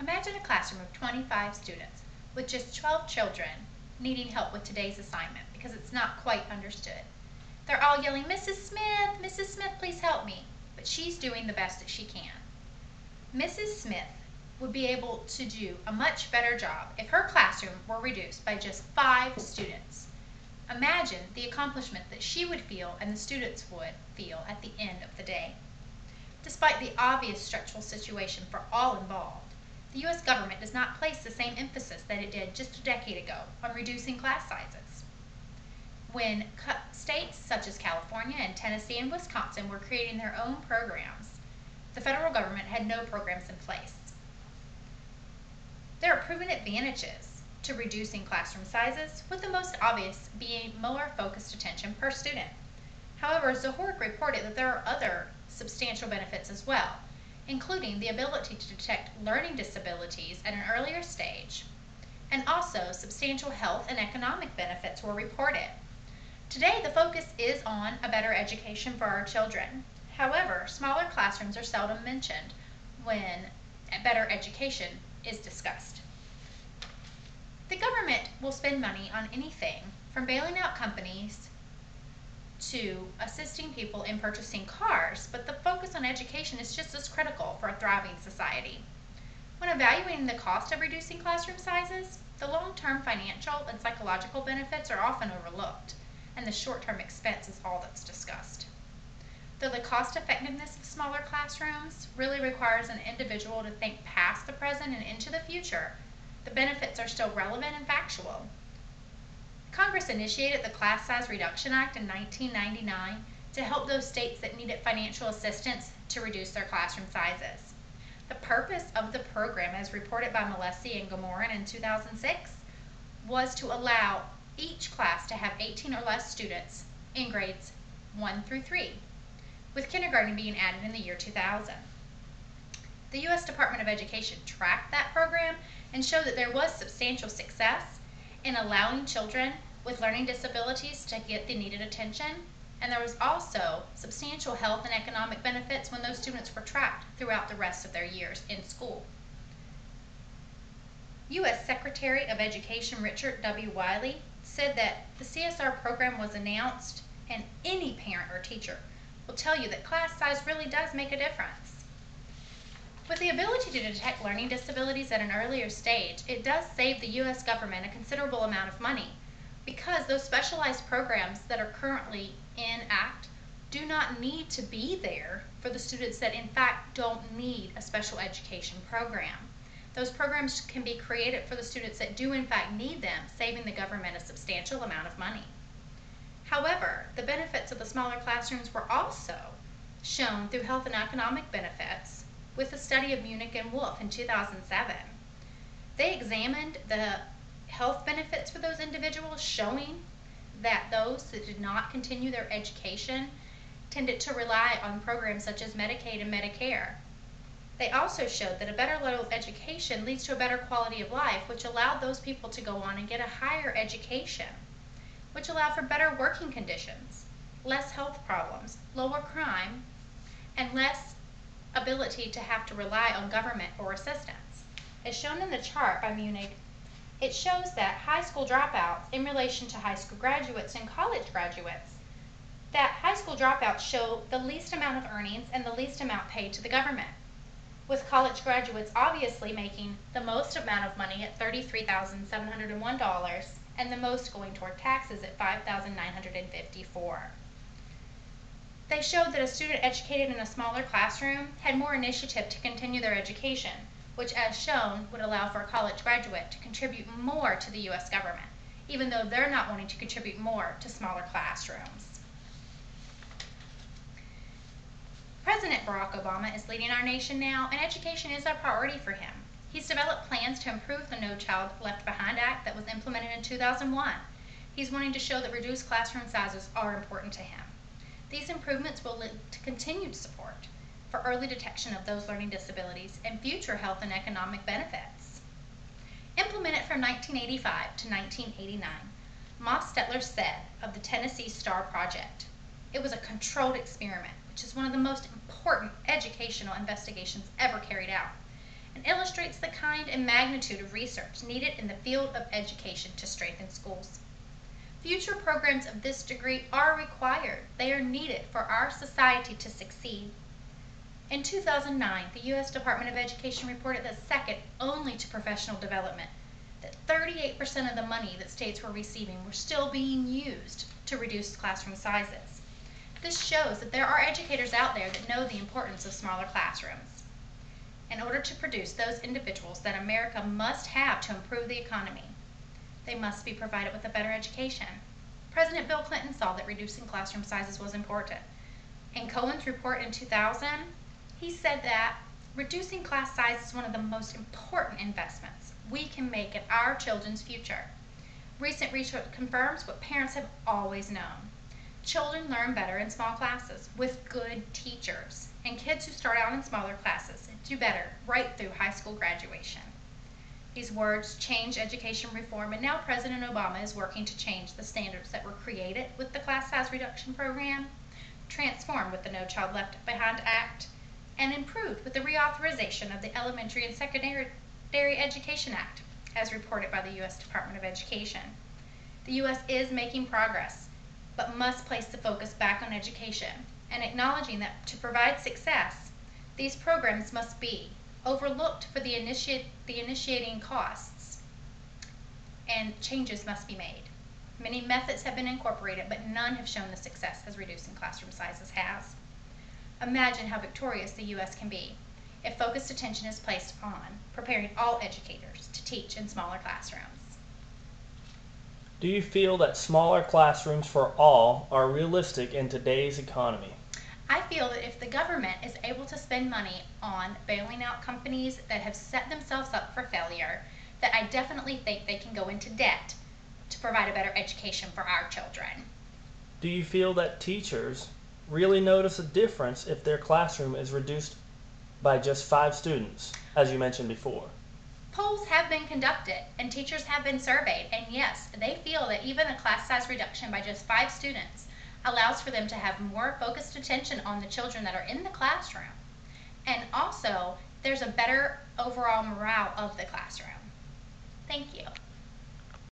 Imagine a classroom of 25 students with just 12 children needing help with today's assignment because it's not quite understood. They're all yelling, Mrs. Smith, please help me. But she's doing the best that she can. Mrs. Smith would be able to do a much better job if her classroom were reduced by just 5 students. Imagine the accomplishment that she would feel and the students would feel at the end of the day. Despite the obvious stressful situation for all involved, the U.S. government does not place the same emphasis that it did just a decade ago on reducing class sizes. When states such as California and Tennessee and Wisconsin were creating their own programs, the federal government had no programs in place. There are proven advantages to reducing classroom sizes, with the most obvious being more focused attention per student. However, Zohoreck reported that there are other substantial benefits as well, including the ability to detect learning disabilities at an earlier stage, and also substantial health and economic benefits were reported. Today, the focus is on a better education for our children. However, smaller classrooms are seldom mentioned when a better education is discussed. The government will spend money on anything from bailing out companies to assisting people in purchasing cars, but the focus on education is just as critical for a thriving society. When evaluating the cost of reducing classroom sizes, the long-term financial and psychological benefits are often overlooked, and the short-term expense is all that's discussed. Though the cost-effectiveness of smaller classrooms really requires an individual to think past the present and into the future, the benefits are still relevant and factual. Congress initiated the Class Size Reduction Act in 1999 to help those states that needed financial assistance to reduce their classroom sizes. The purpose of the program, as reported by Malesi and Gamoran in 2006, was to allow each class to have 18 or less students in grades 1 through 3, with kindergarten being added in the year 2000. The U.S. Department of Education tracked that program and showed that there was substantial success in allowing children with learning disabilities to get the needed attention, and there was also substantial health and economic benefits when those students were tracked throughout the rest of their years in school. U.S. Secretary of Education Richard W. Wiley said that the CSR program was announced, and any parent or teacher will tell you that class size really does make a difference. With the ability to detect learning disabilities at an earlier stage, it does save the U.S. government a considerable amount of money, because those specialized programs that are currently in ACT do not need to be there for the students that in fact don't need a special education program. Those programs can be created for the students that do in fact need them, saving the government a substantial amount of money. However, the benefits of the smaller classrooms were also shown through health and economic benefits with the study of Munich and Wolf in 2007. They examined the health benefits for those individuals, showing that those that did not continue their education tended to rely on programs such as Medicaid and Medicare. They also showed that a better level of education leads to a better quality of life, which allowed those people to go on and get a higher education, which allowed for better working conditions, less health problems, lower crime, and less ability to have to rely on government or assistance. As shown in the chart by Munich, it shows that high school dropouts in relation to high school graduates and college graduates, that high school dropouts show the least amount of earnings and the least amount paid to the government, with college graduates obviously making the most amount of money at $33,701 and the most going toward taxes at $5,954. They showed that a student educated in a smaller classroom had more initiative to continue their education, which, as shown, would allow for a college graduate to contribute more to the U.S. government, even though they're not wanting to contribute more to smaller classrooms. President Barack Obama is leading our nation now, and education is a priority for him. He's developed plans to improve the No Child Left Behind Act that was implemented in 2001. He's wanting to show that reduced classroom sizes are important to him. These improvements will lead to continued support for early detection of those learning disabilities and future health and economic benefits. Implemented from 1985 to 1989, Moss Stetler said of the Tennessee STAR project, "It was a controlled experiment, which is one of the most important educational investigations ever carried out. and illustrates the kind and magnitude of research needed in the field of education to strengthen schools. Future programs of this degree are required. They are needed for our society to succeed. In 2009, the U.S. Department of Education reported that second only to professional development, that 38% of the money that states were receiving were still being used to reduce classroom sizes. This shows that there are educators out there that know the importance of smaller classrooms. In order to produce those individuals that America must have to improve the economy, they must be provided with a better education. President Bill Clinton saw that reducing classroom sizes was important. In Cohen's report in 2000, he said that reducing class size is one of the most important investments we can make in our children's future. Recent research confirms what parents have always known. Children learn better in small classes with good teachers, and kids who start out in smaller classes do better right through high school graduation. These words change education reform, and now President Obama is working to change the standards that were created with the class size reduction program, transformed with the No Child Left Behind Act, and improved with the reauthorization of the Elementary and Secondary Education Act, as reported by the U.S. Department of Education. The U.S. is making progress, but must place the focus back on education and acknowledging that to provide success, these programs must be overlooked for the initiating costs, and changes must be made. Many methods have been incorporated, but none have shown the success as reducing classroom sizes has. Imagine how victorious the U.S. can be if focused attention is placed on preparing all educators to teach in smaller classrooms. Do you feel that smaller classrooms for all are realistic in today's economy? I feel that if the government is able to spend money on bailing out companies that have set themselves up for failure, that I definitely think they can go into debt to provide a better education for our children. Do you feel that teachers really notice a difference if their classroom is reduced by just 5 students, as you mentioned before? Polls have been conducted and teachers have been surveyed, and yes, they feel that even a class size reduction by just 5 students allows for them to have more focused attention on the children that are in the classroom. And also, there's a better overall morale of the classroom. Thank you.